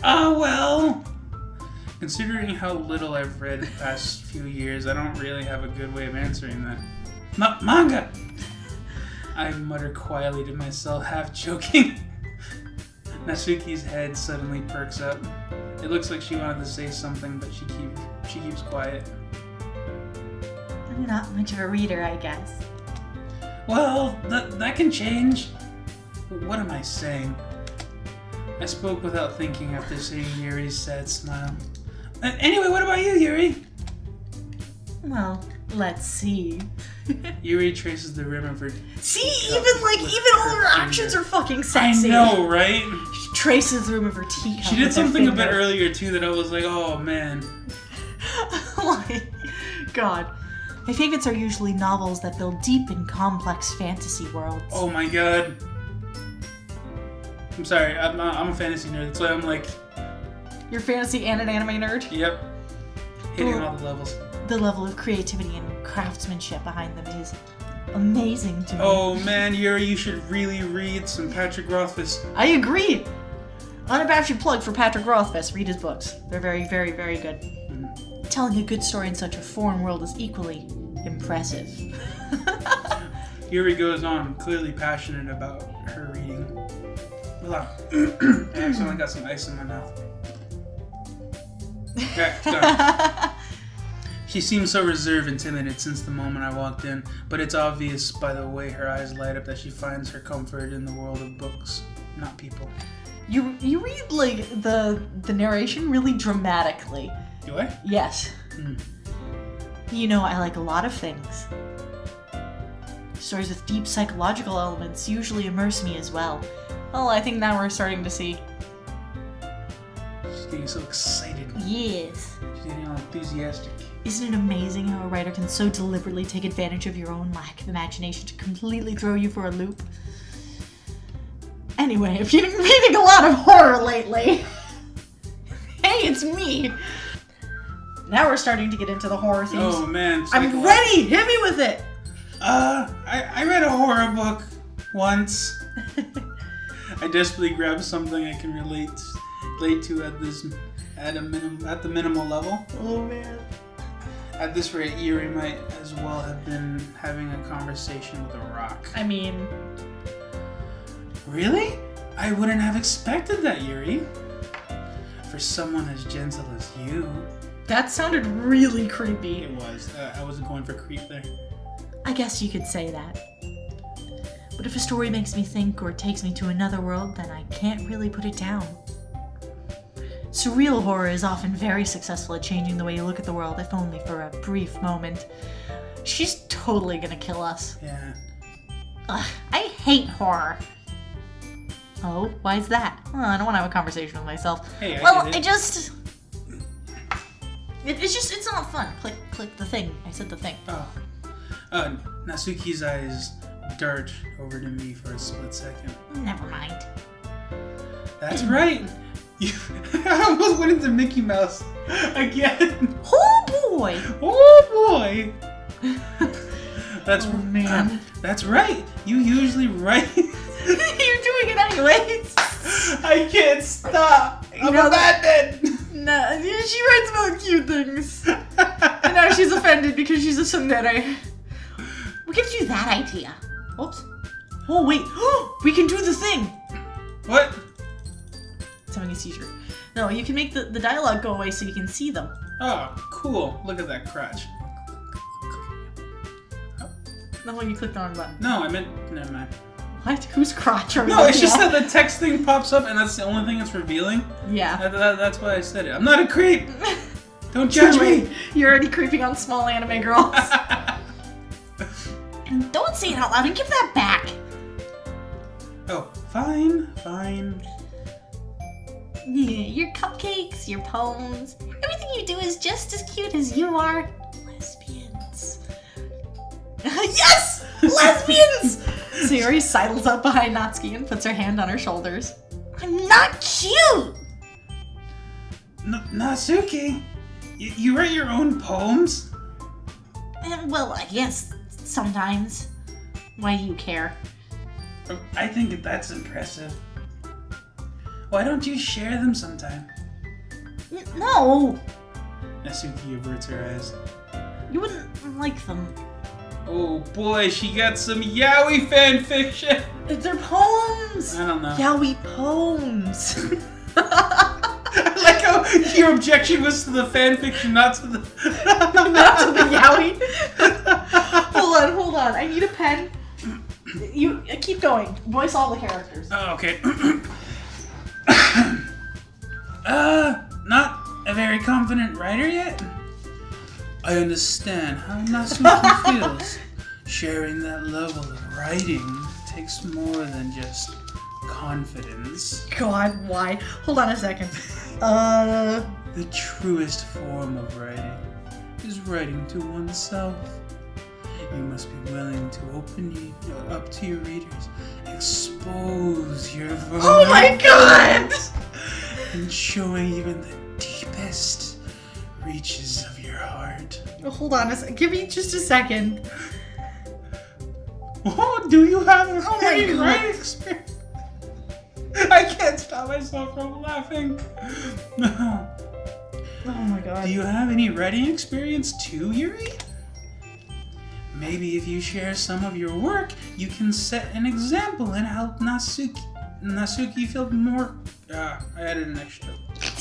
Speaker 2: Well... Considering how little I've read the past few years, I don't really have a good way of answering that. Manga! I mutter quietly to myself, half joking. Natsuki's head suddenly perks up. It looks like she wanted to say something, but she keeps quiet.
Speaker 1: I'm not much of a reader, I guess.
Speaker 2: Well, that can change. What am I saying? I spoke without thinking after seeing Yuri's sad smile. Anyway, what about you, Yuri?
Speaker 1: Well, let's see.
Speaker 2: Yuri traces the rim of her...
Speaker 1: See, even all of her actions are fucking sexy.
Speaker 2: I know, right?
Speaker 1: She traces the rim of her teacup.
Speaker 2: She did
Speaker 1: with her
Speaker 2: something a
Speaker 1: finger.
Speaker 2: bit earlier, too, that I was like, oh, man.
Speaker 1: Oh my god. My favorites are usually novels that build deep and complex fantasy worlds.
Speaker 2: Oh, my god. I'm sorry, I'm a fantasy nerd. That's why I'm like...
Speaker 1: You're fantasy and an anime nerd?
Speaker 2: Yep. Hitting all the levels.
Speaker 1: The level of creativity and craftsmanship behind them is amazing to me.
Speaker 2: Oh man, Yuri, you should really read some Patrick Rothfuss.
Speaker 1: I agree! Unabashed plug for Patrick Rothfuss. Read his books. They're very, very, very good. Mm-hmm. Telling a good story in such a foreign world is equally impressive.
Speaker 2: Yuri goes on, clearly passionate about her reading. I accidentally got some ice in my mouth. Okay, it's gone. She seems so reserved and timid since the moment I walked in, but it's obvious by the way her eyes light up that she finds her comfort in the world of books, not people.
Speaker 1: You read, like, the narration really dramatically.
Speaker 2: Do I?
Speaker 1: Yes. You know, I like a lot of things. Stories with deep psychological elements usually immerse me as well. Well, I think now we're starting to see.
Speaker 2: She's getting so excited.
Speaker 1: Yes.
Speaker 2: She's getting all enthusiastic.
Speaker 1: Isn't it amazing how a writer can so deliberately take advantage of your own lack of imagination to completely throw you for a loop? Anyway, if you've been reading a lot of horror lately, hey, it's me! Now we're starting to get into the horror themes.
Speaker 2: Oh man.
Speaker 1: I'm ready! Hit me with it!
Speaker 2: I read a horror book once. I desperately grabbed something I can relate to at the minimal level.
Speaker 1: Oh man.
Speaker 2: At this rate, Yuri might as well have been having a conversation with a rock.
Speaker 1: I mean...
Speaker 2: Really? I wouldn't have expected that, Yuri. For someone as gentle as you.
Speaker 1: That sounded really creepy.
Speaker 2: It was. I wasn't going for creep there.
Speaker 1: I guess you could say that. But if a story makes me think or takes me to another world, then I can't really put it down. Surreal horror is often very successful at changing the way you look at the world, if only for a brief moment. She's totally gonna kill us.
Speaker 2: Yeah.
Speaker 1: Ugh, I hate horror. Oh, why is that? Oh, I don't want to have a conversation with myself.
Speaker 2: Hey,
Speaker 1: It's not fun. Click the thing. I said the thing.
Speaker 2: Oh. Natsuki's eyes dart over to me for a split second.
Speaker 1: Never mind.
Speaker 2: That's right. I almost went into Mickey Mouse again.
Speaker 1: Oh boy!
Speaker 2: Oh boy! That's
Speaker 1: man.
Speaker 2: That's right. You usually write.
Speaker 1: You're doing it anyways.
Speaker 2: I can't stop. I'm a bad man.
Speaker 1: No, she writes about cute things. And now she's offended because she's a tsundere. What gives you that idea? Oops. Oh wait, we can do the thing.
Speaker 2: What?
Speaker 1: It's having a seizure. No, you can make the dialogue go away so you can see them.
Speaker 2: Oh, cool. Look at that crotch.
Speaker 1: No, you clicked the wrong button.
Speaker 2: No, I meant... Never mind.
Speaker 1: What? Whose crotch are we
Speaker 2: No, it's
Speaker 1: looking
Speaker 2: just
Speaker 1: at?
Speaker 2: that the text thing pops up and that's the only thing it's revealing.
Speaker 1: Yeah.
Speaker 2: That's why I said it. I'm not a creep! Don't judge me!
Speaker 1: You're already creeping on small anime girls. Don't say it out loud and give that back.
Speaker 2: Oh, fine.
Speaker 1: Yeah, your cupcakes, your poems, everything you do is just as cute as you are. Lesbians. Yes! Lesbians! Sayori sidles up behind Natsuki and puts her hand on her shoulders. I'm not cute!
Speaker 2: Natsuki, you write your own poems?
Speaker 1: Well, I guess sometimes. Why do you care?
Speaker 2: I think that's impressive. Why don't you share them sometime?
Speaker 1: No!
Speaker 2: Natsuki averts her eyes.
Speaker 1: You wouldn't like them.
Speaker 2: Oh boy, she got some yaoi fanfiction!
Speaker 1: They're poems!
Speaker 2: I don't know.
Speaker 1: Yaoi poems!
Speaker 2: I like how your objection was to the fanfiction, not to the...
Speaker 1: Not to the yaoi! Hold on. I need a pen. You keep going. Voice all the characters.
Speaker 2: Oh, okay. Not a very confident writer yet? I understand how Natsuki feels. Sharing that level of writing takes more than just confidence.
Speaker 1: God, why? Hold on a second.
Speaker 2: The truest form of writing is writing to oneself. You must be willing to open up to your readers, expose your voice.
Speaker 1: Oh my god!
Speaker 2: And showing even the deepest reaches of your heart.
Speaker 1: Hold on a second. Give me just a second.
Speaker 2: Oh, do you have a
Speaker 1: Oh my God.
Speaker 2: writing experience? I can't stop myself from laughing.
Speaker 1: Oh my god.
Speaker 2: Do you have any writing experience too, Yuri? Maybe if you share some of your work, you can set an example and help Natsuki feel more... I added an extra.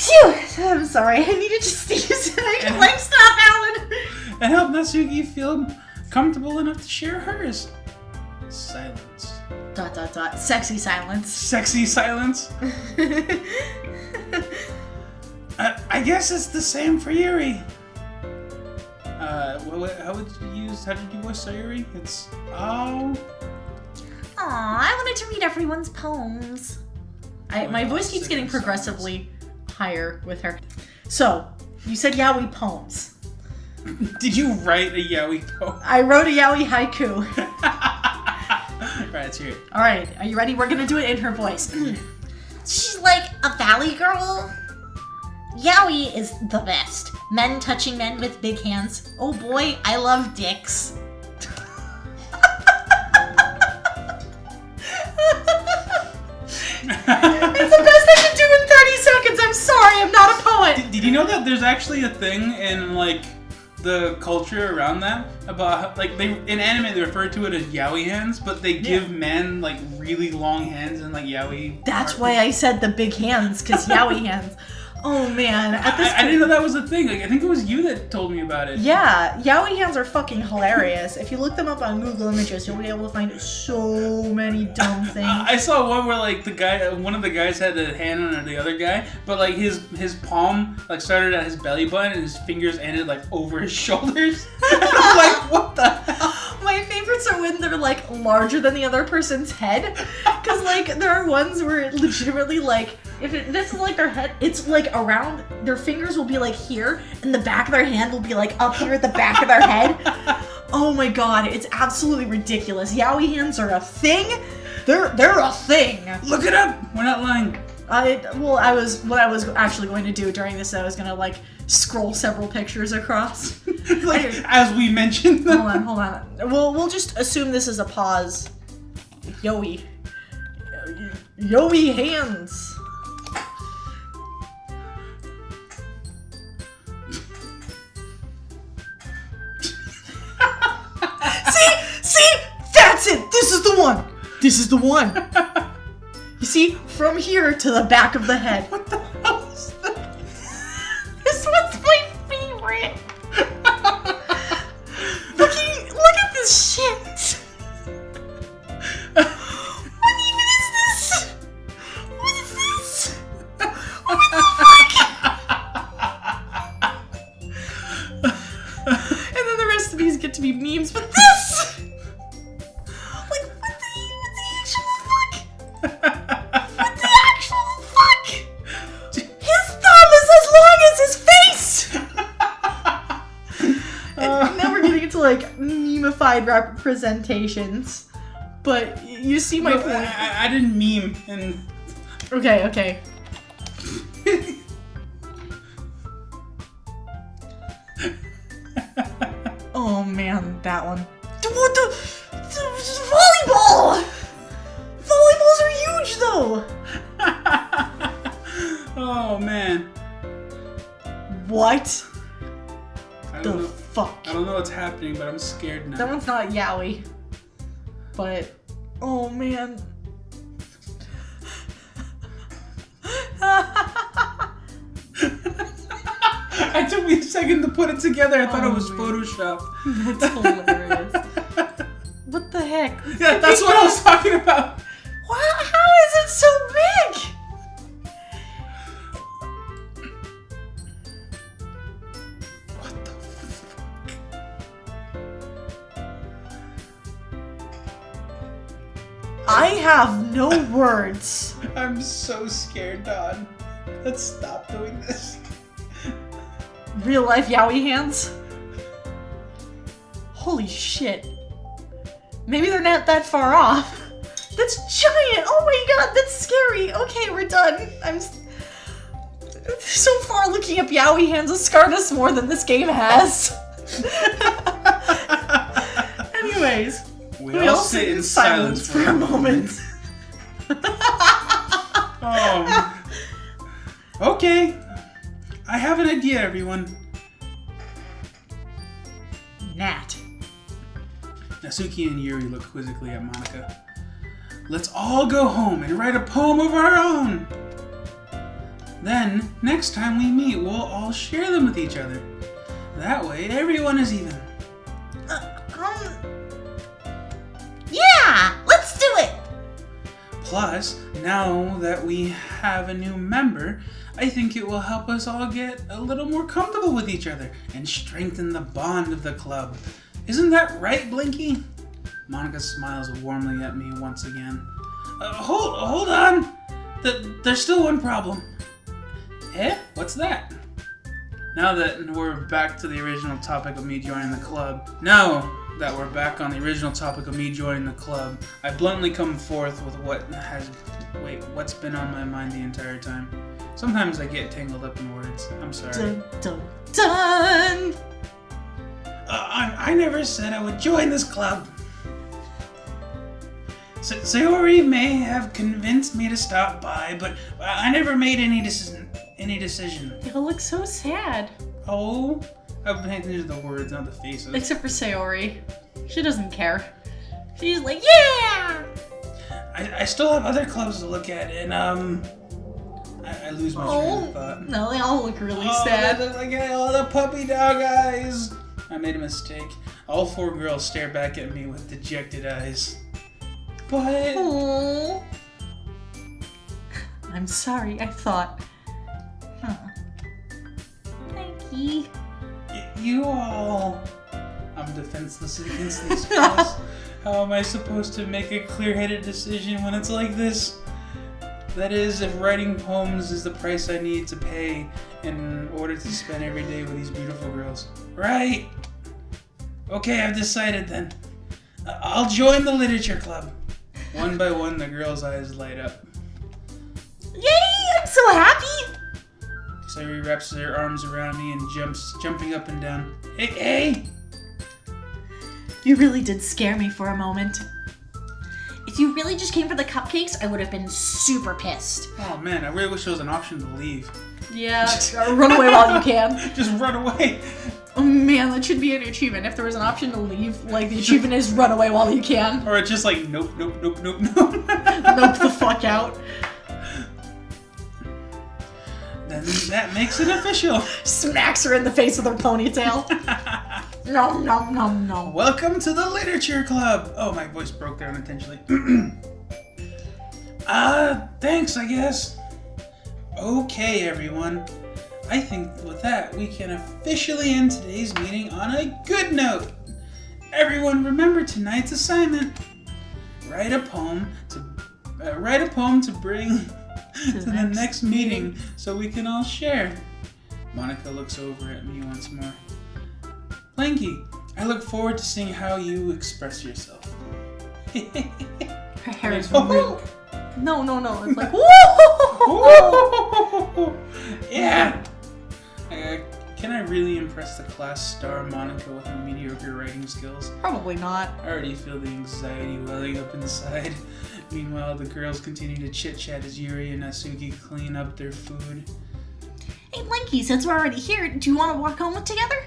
Speaker 1: Phew! I'm sorry. I needed to sneeze and I can like stop, Alan.
Speaker 2: And help Natsuki feel comfortable enough to share hers. Silence. ...
Speaker 1: Sexy silence.
Speaker 2: Sexy silence? I guess it's the same for Yuri. How did you voice Yuri? It's, oh.
Speaker 1: Aw, I wanted to read everyone's poems. My voice keeps getting progressively higher with her. So, you said yaoi poems.
Speaker 2: Did you write a yaoi poem?
Speaker 1: I wrote a yaoi haiku.
Speaker 2: Alright, let's hear it.
Speaker 1: Alright, are you ready? We're gonna do it in her voice.
Speaker 3: She's like a valley girl. Yaoi is the best. Men touching men with big hands. Oh boy, I love dicks.
Speaker 1: It's the best I can do in 30 seconds. I'm sorry, I'm not a poet.
Speaker 2: Did you know that there's actually a thing in like the culture around that about how, like in anime they refer to it as yaoi hands, but they give men like really long hands and like yaoi.
Speaker 1: That's why I said the big hands, because yaoi hands. Oh man, at this
Speaker 2: I didn't know that was a thing. Like I think it was you that told me about it.
Speaker 1: Yeah, yaoi hands are fucking hilarious. If you look them up on Google Images, you'll be able to find so many dumb things.
Speaker 2: I saw one where like one of the guys had a hand on the other guy, but like his palm like started at his belly button and his fingers ended like over his shoulders. I'm like, what the hell?
Speaker 1: My favorites are when they're like larger than the other person's head, because like there are ones where it legitimately like this is like their head, it's like around their fingers will be like here, and the back of their hand will be like up here at the back of their head. Oh my god, it's absolutely ridiculous. Yaoi hands are a thing. They're a thing.
Speaker 2: Look it up. We're not lying.
Speaker 1: What I was actually going to do during this, I was gonna like scroll several pictures across.
Speaker 2: Like as we mentioned them.
Speaker 1: Hold on. We'll just assume this is a pause. Yoi hands. See, that's it. This is the one. You see, from here to the back of the head.
Speaker 2: What the hell is that?
Speaker 1: This one's my favorite. Look at this shit. What even is this? What is this? What the fuck? And then the rest of these get to be memes, but this! Like, what the actual fuck? What the actual fuck? His thumb is as long as his face! And now we're getting into like meme-ified representations. But you see my point.
Speaker 2: I didn't meme and
Speaker 1: Okay. Oh man, that one. What the volleyball! Volleyballs are huge though!
Speaker 2: oh man.
Speaker 1: What
Speaker 2: I
Speaker 1: the
Speaker 2: don't know.
Speaker 1: fuck?
Speaker 2: I don't know what's happening, but I'm scared now.
Speaker 1: That one's not yaoi. But, oh man.
Speaker 2: It took me a second to put it together. I thought it was Photoshop.
Speaker 1: That's hilarious. What the heck?
Speaker 2: Yeah, that's what I was talking about.
Speaker 1: Wow, how is it so big?
Speaker 2: What the fuck?
Speaker 1: I have no words.
Speaker 2: I'm so scared, Don. Let's stop doing this.
Speaker 1: Real life yaoi hands? Holy shit. Maybe they're not that far off. That's giant! Oh my god, that's scary! Okay, we're done. So far looking up yaoi hands has scarred us more than this game has. Anyways, we all sit in silence for a moment.
Speaker 2: Oh. Okay. I have an idea, everyone.
Speaker 1: Nat.
Speaker 2: Natsuki and Yuri look quizzically at Monika. Let's all go home and write a poem of our own. Then, next time we meet, we'll all share them with each other. That way, everyone is even.
Speaker 3: Yeah, let's do it.
Speaker 2: Plus, now that we have a new member, I think it will help us all get a little more comfortable with each other and strengthen the bond of the club. Isn't that right, Blinky? Monica smiles warmly at me once again. Hold on! There's still one problem. Eh? What's that? Now that we're back to the original topic of me joining the club, I bluntly come forth with what's been on my mind the entire time. Sometimes I get tangled up in words. I'm sorry.
Speaker 1: Dun, dun, dun!
Speaker 2: I never said I would join this club. Sayori may have convinced me to stop by, but I never made any decision.
Speaker 1: You look so sad.
Speaker 2: Oh, I've been attention to the words, not the faces.
Speaker 1: Except for Sayori. She doesn't care. She's like, yeah!
Speaker 2: I still have other clubs to look at, and I lose my train of thought.
Speaker 1: No, they all look really sad.
Speaker 2: They look like all the puppy dog eyes. I made a mistake. All 4 girls stare back at me with dejected eyes. But...
Speaker 1: Aww. I'm sorry, I thought.
Speaker 3: Mikey.
Speaker 2: You all... I'm defenseless against these girls. How am I supposed to make a clear-headed decision when it's like this? That is, if writing poems is the price I need to pay in order to spend every day with these beautiful girls. Right! Okay, I've decided then. I'll join the literature club. One by one, the girls' eyes light up.
Speaker 3: Yay! I'm so happy.
Speaker 2: Sayori wraps her arms around me and jumping up and down. Hey!
Speaker 1: You really did scare me for a moment.
Speaker 3: If you really just came for the cupcakes, I would have been super pissed.
Speaker 2: Oh man, I really wish there was an option to leave.
Speaker 1: Yeah, run away while you can.
Speaker 2: Just run away.
Speaker 1: Oh man, that should be an achievement. If there was an option to leave, like the achievement is run away while you can.
Speaker 2: Or it's just like, nope.
Speaker 1: Nope the fuck out.
Speaker 2: Then that makes it official.
Speaker 1: Smacks her in the face with her ponytail. No.
Speaker 2: Welcome to the literature club. Oh, my voice broke there unintentionally. Thanks, I guess. Okay, everyone. I think with that, we can officially end today's meeting on a good note. Everyone remember tonight's assignment. Write a poem to bring to the next meeting so we can all share. Monica looks over at me once more. Blanky, I look forward to seeing how you express yourself.
Speaker 1: Her hair is real. No. It's like, whoa!
Speaker 2: Yeah! Can I really impress the class star Monica with my mediocre writing skills?
Speaker 1: Probably not.
Speaker 2: I already feel the anxiety welling up inside. Meanwhile, the girls continue to chit-chat as Yuri and Natsuki clean up their food.
Speaker 3: Hey, Blinky, since we're already here, do you want to walk home together?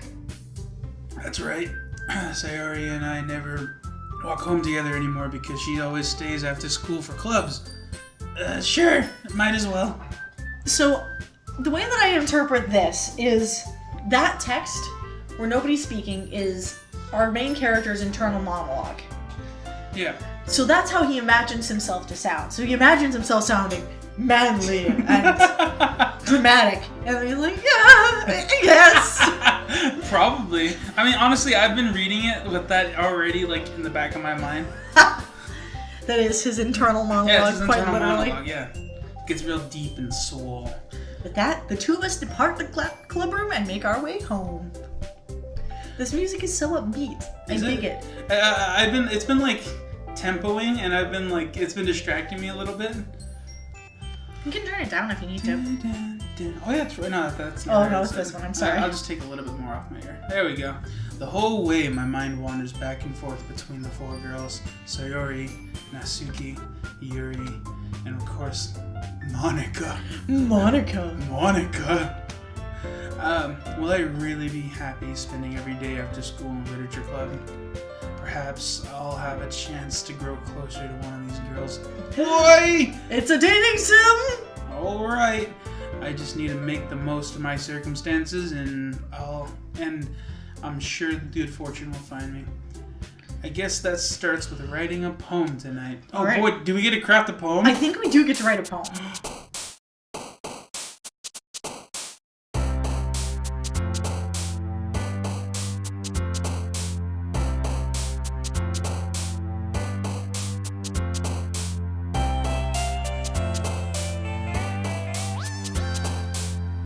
Speaker 2: That's right. Sayori and I never walk home together anymore because she always stays after school for clubs. Sure, might as well.
Speaker 1: So, the way that I interpret this is that text where nobody's speaking is our main character's internal monologue.
Speaker 2: Yeah.
Speaker 1: So that's how he imagines himself to sound. So he imagines himself sounding manly and dramatic. And he's like, yeah, yes.
Speaker 2: Probably. I mean, honestly, I've been reading it with that already, like, in the back of my mind.
Speaker 1: That is his internal monologue,
Speaker 2: Yeah, it's his
Speaker 1: quite
Speaker 2: internal
Speaker 1: literally.
Speaker 2: monologue, yeah. It gets real deep and soul.
Speaker 1: With that, the two of us depart the club room and make our way home. This music is so upbeat. I dig it.
Speaker 2: It's been like tempoing, and I've been like, it's been distracting me a little bit.
Speaker 1: You can turn it down if you need to.
Speaker 2: Oh yeah, that's right. No, that's.
Speaker 1: Oh no, it's this one. I'm sorry.
Speaker 2: I'll just take a little bit more off my ear. There we go. The whole way, my mind wanders back and forth between the 4 girls: Sayori, Natsuki, Yuri, and of course, Monica. Will I really be happy spending every day after school in literature club? Perhaps I'll have a chance to grow closer to one of these girls. Boy!
Speaker 1: It's a dating sim!
Speaker 2: Alright. I just need to make the most of my circumstances, and I'm sure the good fortune will find me. I guess that starts with writing a poem tonight. Oh
Speaker 1: All right.
Speaker 2: boy, do we get to craft a poem?
Speaker 1: I think we do get to write a poem.